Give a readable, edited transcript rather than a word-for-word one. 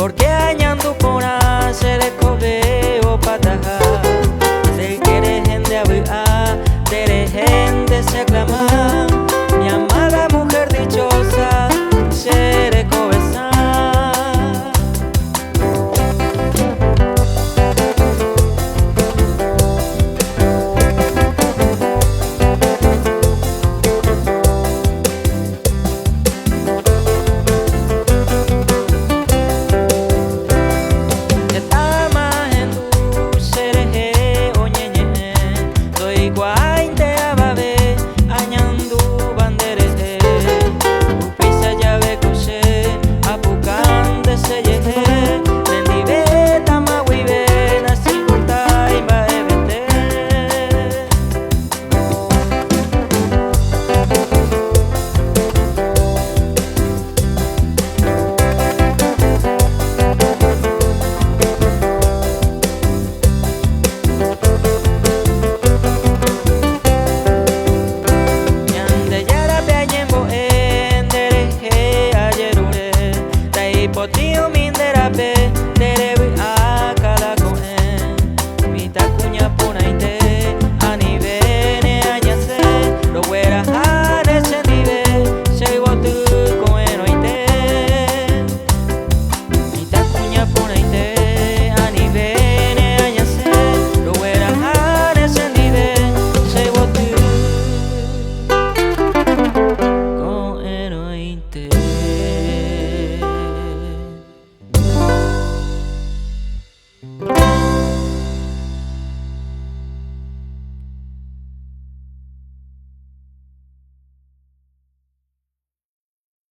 porque añando por hacer el cobeo pataja. Se quiere gente a tere gente se aclama. Mi amada mujer dichosa, seré cobesa. Tío minderape derebu akala kohen mi takunya punaite anibene añase lo huera hane sendive se botu kohen oite mi takunya punaite anibene añase lo huera hane sendive se botu kohen oite.